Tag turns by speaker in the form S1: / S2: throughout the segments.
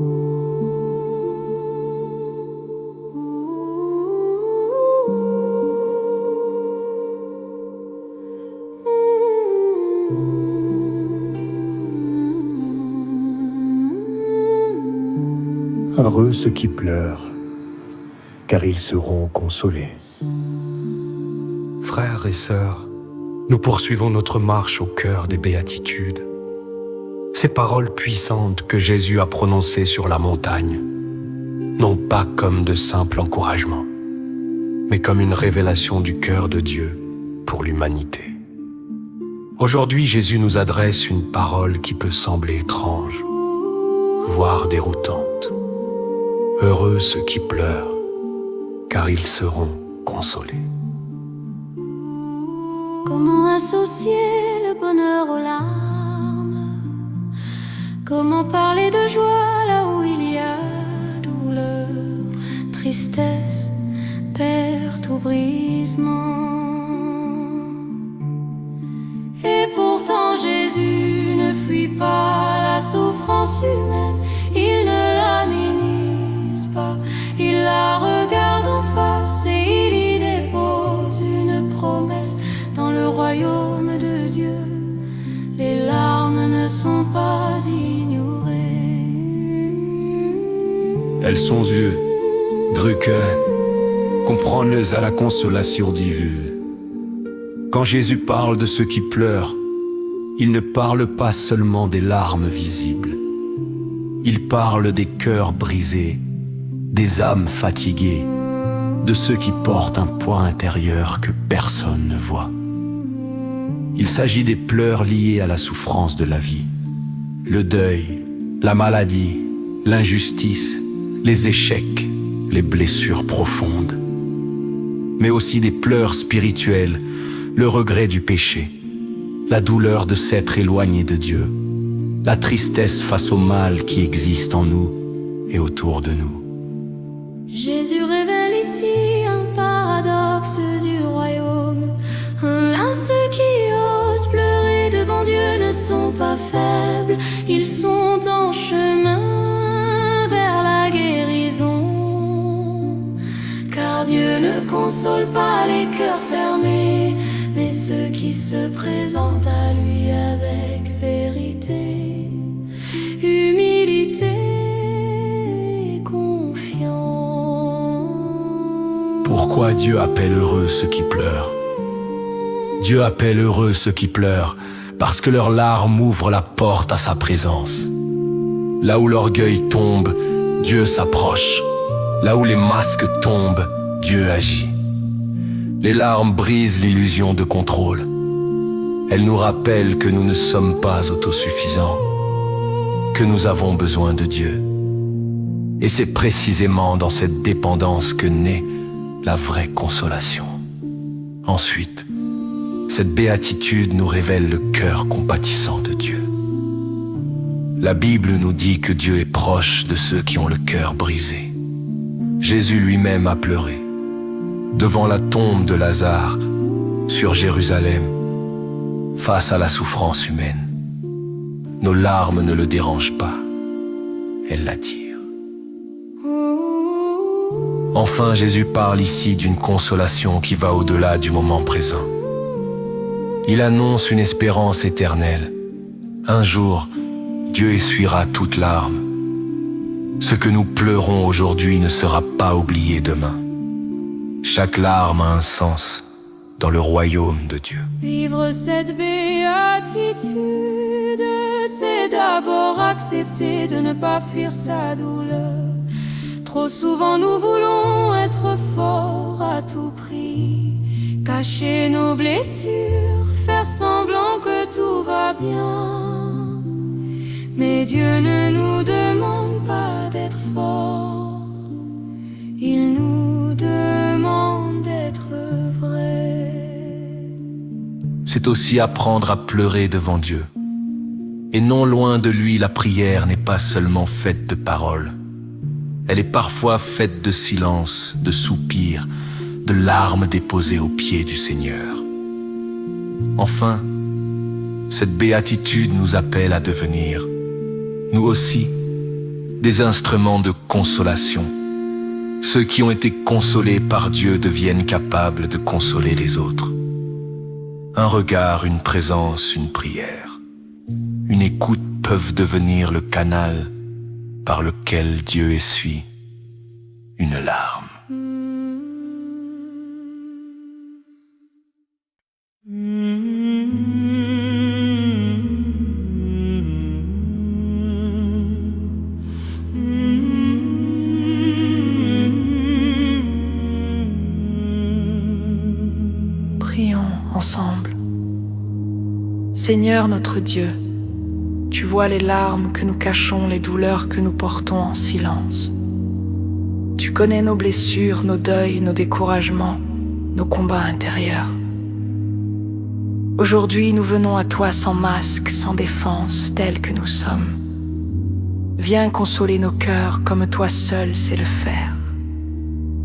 S1: Heureux ceux qui pleurent, car ils seront consolés.
S2: Frères et sœurs, nous poursuivons notre marche au cœur des béatitudes. Ces paroles puissantes que Jésus a prononcées sur la montagne, non pas comme de simples encouragements, mais comme une révélation du cœur de Dieu pour l'humanité. Aujourd'hui, Jésus nous adresse une parole qui peut sembler étrange, voire déroutante. Heureux ceux qui pleurent, car ils seront consolés.
S3: Comment associer le bonheur aux larmes? Comment parler de joie là où il y a douleur, tristesse, perte ou brisement? Et pourtant Jésus ne fuit pas la souffrance humaine, il ne la minimise pas, il la regarde en face et il y dépose une promesse. Dans le royaume de Dieu, les larmes ne sont pas ignorées.
S4: Elles sont yeux, Drucker, comprendre-les à la consolation divine. Quand Jésus parle de ceux qui pleurent, il ne parle pas seulement des larmes visibles. Il parle des cœurs brisés, des âmes fatiguées, de ceux qui portent un poids intérieur que personne ne voit. Il s'agit des pleurs liés à la souffrance de la vie, le deuil, la maladie, l'injustice, les échecs, les blessures profondes, mais aussi des pleurs spirituels, le regret du péché, la douleur de s'être éloigné de Dieu, la tristesse face au mal qui existe en nous et autour de nous.
S3: Jésus révèle ici un paradoxe du royaume. Là, ceux qui osent pleurer devant Dieu ne sont pas faibles, ils sont en chemin vers la guérison. Car Dieu ne console pas les cœurs fermés, mais ceux qui se présentent à lui avec vérité, humilité et confiance.
S4: Pourquoi Dieu appelle heureux ceux qui pleurent? Dieu appelle heureux ceux qui pleurent parce que leurs larmes ouvrent la porte à sa présence. Là où l'orgueil tombe, Dieu s'approche. Là où les masques tombent, Dieu agit. Les larmes brisent l'illusion de contrôle. Elles nous rappellent que nous ne sommes pas autosuffisants, que nous avons besoin de Dieu. Et c'est précisément dans cette dépendance que naît la vraie consolation. Ensuite, cette béatitude nous révèle le cœur compatissant de Dieu. La Bible nous dit que Dieu est proche de ceux qui ont le cœur brisé. Jésus lui-même a pleuré. Devant la tombe de Lazare, sur Jérusalem, face à la souffrance humaine. Nos larmes ne le dérangent pas, elles l'attirent. Enfin, Jésus parle ici d'une consolation qui va au-delà du moment présent. Il annonce une espérance éternelle. Un jour, Dieu essuiera toute larme. Ce que nous pleurons aujourd'hui ne sera pas oublié demain. Chaque larme a un sens dans le royaume de Dieu.
S3: Vivre cette béatitude, c'est d'abord accepter de ne pas fuir sa douleur. Trop souvent nous voulons être forts à tout prix, cacher nos blessures, faire semblant que tout va bien. Mais Dieu ne nous demande pas d'être forts, il nous demande d'être vrais.
S4: C'est aussi apprendre à pleurer devant Dieu. Et non loin de lui, la prière n'est pas seulement faite de paroles. Elle est parfois faite de silence, de soupirs, de larmes déposées aux pieds du Seigneur. Enfin, cette béatitude nous appelle à devenir, nous aussi, des instruments de consolation. Ceux qui ont été consolés par Dieu deviennent capables de consoler les autres. Un regard, une présence, une prière, une écoute peuvent devenir le canal par lequel Dieu essuie une larme.
S5: Prions ensemble. Seigneur notre Dieu, tu vois les larmes que nous cachons, les douleurs que nous portons en silence. Tu connais nos blessures, nos deuils, nos découragements, nos combats intérieurs. Aujourd'hui, nous venons à toi sans masque, sans défense, tels que nous sommes. Viens consoler nos cœurs comme toi seul sais le faire.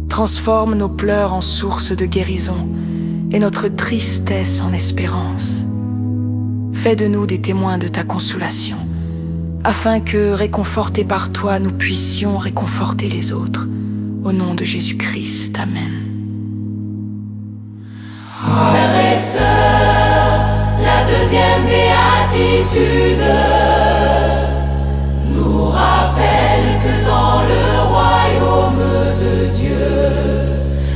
S5: Transforme nos pleurs en source de guérison et notre tristesse en espérance. Fais de nous des témoins de ta consolation, afin que, réconfortés par toi, nous puissions réconforter les autres. Au nom de Jésus-Christ, Amen.
S3: Frères et sœurs, la deuxième béatitude nous rappelle que dans le royaume de Dieu,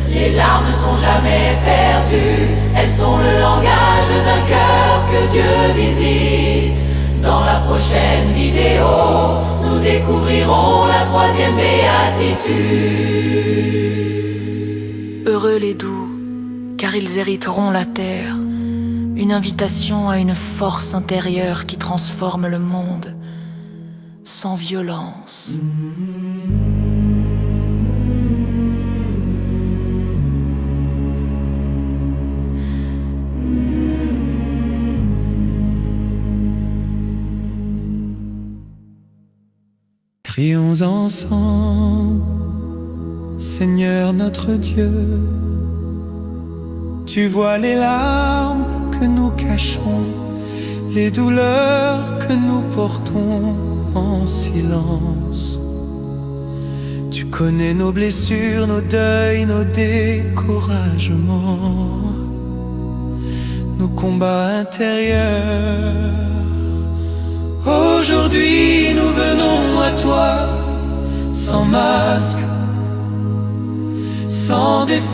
S3: les larmes sont jamais perdues, elles sont le langage d'un cœur que Dieu visite. Dans la prochaine vidéo, nous découvrirons la troisième béatitude.
S5: Heureux les doux, car ils hériteront la terre. Une invitation à une force intérieure qui transforme le monde sans violence.
S6: Prions ensemble, Seigneur notre Dieu. Tu vois les larmes que nous cachons, les douleurs que nous portons en silence. Tu connais nos blessures, nos deuils, nos découragements, nos combats intérieurs. Aujourd'hui, nous venons à toi, sans masque, sans défense.